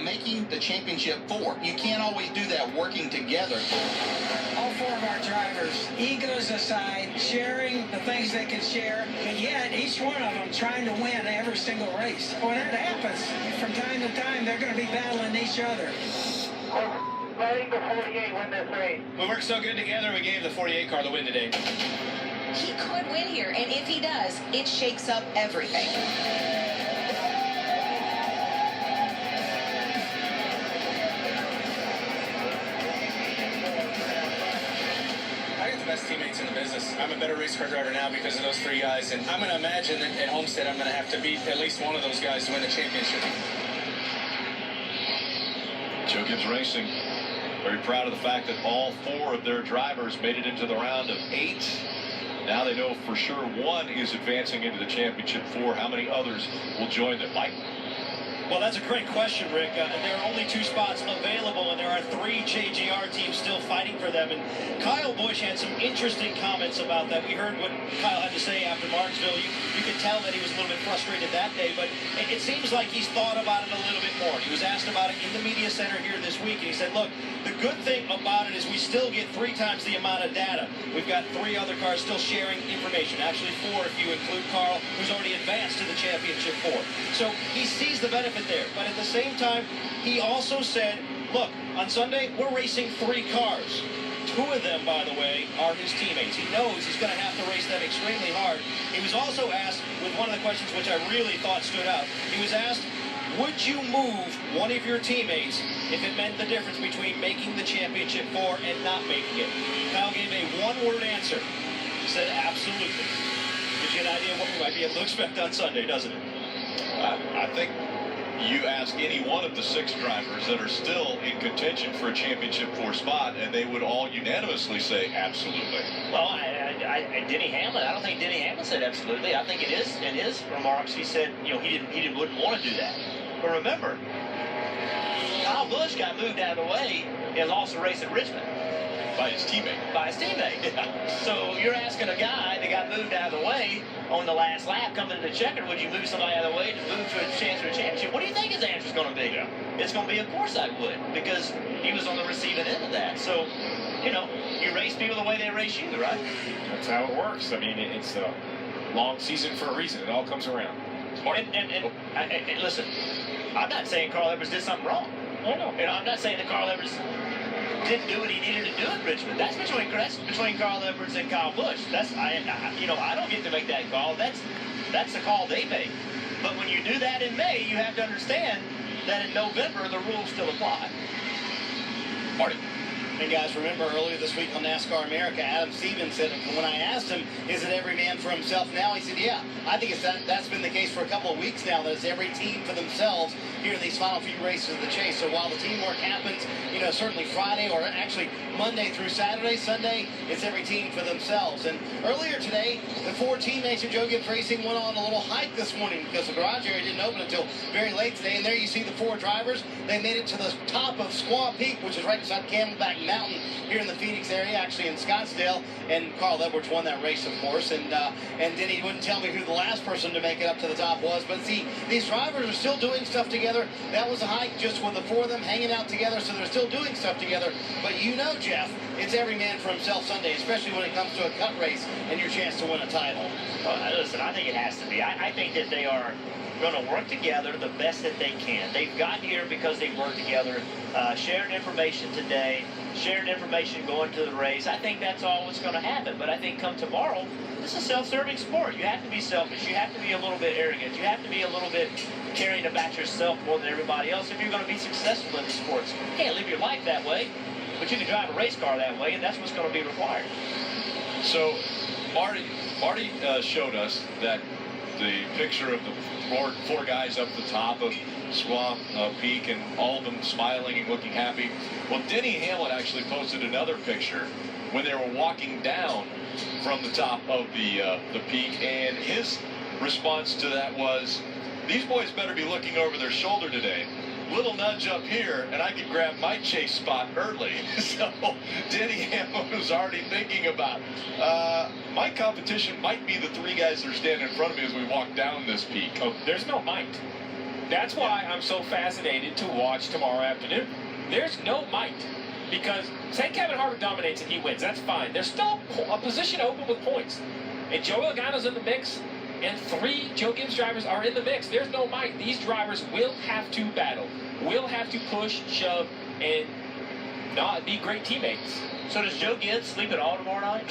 making the championship 4. You can't always do that working together. All 4 of our drivers, egos aside, sharing the things they can share, but yet each one of them trying to win every single race. When that happens, from time to time, they're going to be battling each other. Letting the 48 win this race. We worked so good together, we gave the 48 car the win today. He could win here, and if he does, it shakes up everything. I got the best teammates in the business. I'm a better race car driver now because of those 3 guys, and I'm going to imagine that at Homestead I'm going to have to beat at least one of those guys to win the championship. Joe Gibbs Racing very proud of the fact that all 4 of their drivers made it into the round of 8. Now they know for sure one is advancing into the championship 4. How many others will join them? Mike? Well, that's a great question, Rick. There are only 2 spots available, and there are 3 JGR teams still fighting for them. And Kyle Busch had some interesting comments about that. We heard what Kyle had to say after Martinsville. You could tell that he was a little bit frustrated that day, but it seems like he's thought about it a little bit more. He was asked about it in the media center here this week, and he said, look, the good thing about it is we still get 3 times the amount of data. We've got 3 other cars still sharing information. Actually 4 if you include Carl, who's already advanced to the championship 4. So he sees the benefit there. But at the same time, he also said, look, on Sunday, we're racing 3 cars. 2 of them, by the way, are his teammates. He knows he's going to have to race them extremely hard. He was also asked, with one of the questions which I really thought stood out, he was asked, would you move one of your teammates if it meant the difference between making the championship 4 and not making it? Kyle gave a one-word answer. He said, absolutely. Gives you an idea of what we might be able to expect on Sunday, doesn't it? I think you ask any one of the 6 drivers that are still in contention for a championship 4 spot, and they would all unanimously say absolutely. Well, Denny Hamlin, I don't think Denny Hamlin said absolutely. I think it is in his remarks he said, you know, he wouldn't want to do that. But remember, Kyle Busch got moved out of the way and lost the race at Richmond. By his teammate. By his teammate. So you're asking a guy that got moved out of the way on the last lap coming to the checker, would you move somebody out of the way to move to a chance for a championship? What do you think his answer is going to be? Yeah. It's going to be, of course I would, because he was on the receiving end of that. So, you know, you race people the way they race you, right? That's how it works. I mean, it's a long season for a reason. It all comes around. And listen, I'm not saying Carl Edwards did something wrong. I know. You know, I'm not saying that Carl Edwards didn't do what he needed to do at Richmond. That's between Carl Edwards and Kyle Busch. I don't get to make that call. That's the call they make. But when you do that in May, you have to understand that in November the rules still apply. Marty? And guys, remember earlier this week on NASCAR America, Adam Stevens said, when I asked him, is it every man for himself now? He said, yeah, I think that's been the case for a couple of weeks now, that it's every team for themselves here in these final few races of the chase. So while the teamwork happens, you know, certainly Friday or actually Monday through Saturday, Sunday, it's every team for themselves. And earlier today, the 4 teammates of Joe Gibbs Racing went on a little hike this morning because the garage area didn't open until very late today. And there you see the 4 drivers. They made it to the top of Squaw Peak, which is right beside Camelback Mountain here in the Phoenix area, actually in Scottsdale. And Carl Edwards won that race, of course. And then he wouldn't tell me who the last person to make it up to the top was. But see, these drivers are still doing stuff together. That was a hike just with the 4 of them hanging out together, so they're still doing stuff together. But you know, Jeff, it's every man for himself Sunday, especially when it comes to a cup race and your chance to win a title. Well, listen, I think it has to be. I think that they are going to work together the best that they can. They've gotten here because they've worked together, shared information today, shared information going to the race. I think that's all what's going to happen. But I think come tomorrow, this is a self-serving sport. You have to be selfish. You have to be a little bit arrogant. You have to be a little bit caring about yourself more than everybody else if you're going to be successful in the sports. You can't live your life that way, but you can drive a race car that way, and that's what's going to be required. So Marty showed us that the picture of the four guys up the top of Squaw Peak and all of them smiling and looking happy. Well, Denny Hamlin actually posted another picture when they were walking down from the top of the peak, and his response to that was, these boys better be looking over their shoulder today. Little nudge up here, and I could grab my chase spot early. So Denny Hamlin was already thinking about, my competition might be the 3 guys that are standing in front of me as we walk down this peak. Oh, there's no might. That's why I'm so fascinated to watch tomorrow afternoon. There's no might. Because say Kevin Harvick dominates and he wins, that's fine. There's still a position open with points. And Joey Logano's in the mix, and 3 Joe Gibbs drivers are in the mix. There's no might. These drivers will have to battle, will have to push, shove, and not be great teammates. So does Joe Gibbs sleep at all tomorrow night?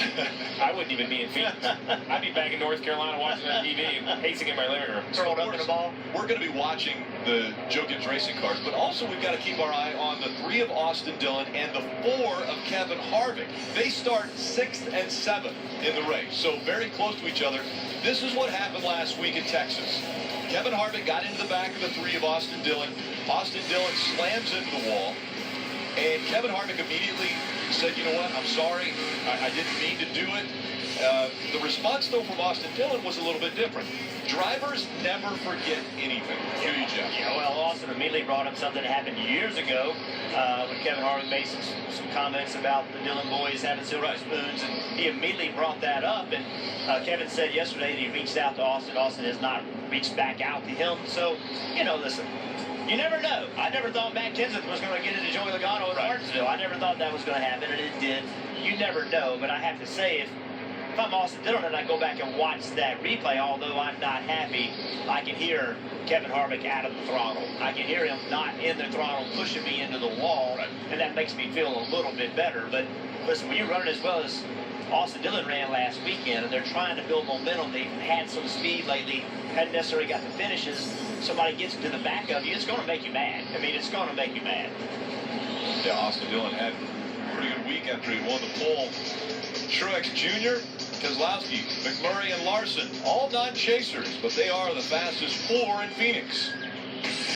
I wouldn't even be in Phoenix. I'd be back in North Carolina watching that TV and pacing in my living room. Curled up in a ball? We're going to be watching the Joe Gibbs racing cars, but also we've got to keep our eye on the 3 of Austin Dillon and the 4 of Kevin Harvick. They start 6th and 7th in the race, so very close to each other. This is what happened last week in Texas. Kevin Harvick got into the back of the 3 of Austin Dillon. Austin Dillon slams into the wall. And Kevin Harvick immediately said, you know what, I'm sorry, I didn't mean to do it. The response, though, from Austin Dillon was a little bit different. Drivers never forget anything, do you, Jeff? Yeah, well, Austin immediately brought up something that happened years ago when Kevin Harvick made some comments about the Dillon boys having silver spoons, and he immediately brought that up. And Kevin said yesterday that he reached out to Austin. Austin has not reached back out to him. So, you know, listen. You never know. I never thought Matt Kenseth was going to get into Joey Logano in Martinsville. I never thought that was going to happen, and it did. You never know, but I have to say, if I'm Austin Dillon and I go back and watch that replay, although I'm not happy, I can hear Kevin Harvick out of the throttle. I can hear him not in the throttle pushing me into the wall, and that makes me feel a little bit better. But listen, when you're running as well as Austin Dillon ran last weekend, and they're trying to build momentum. They've had some speed lately, hadn't necessarily got the finishes. Somebody gets to the back of you, it's going to make you mad. I mean, it's going to make you mad. Yeah, Austin Dillon had a pretty good week after he won the pole. Truex Jr., Keselowski, McMurray, and Larson, all non-chasers, but they are the fastest 4 in Phoenix.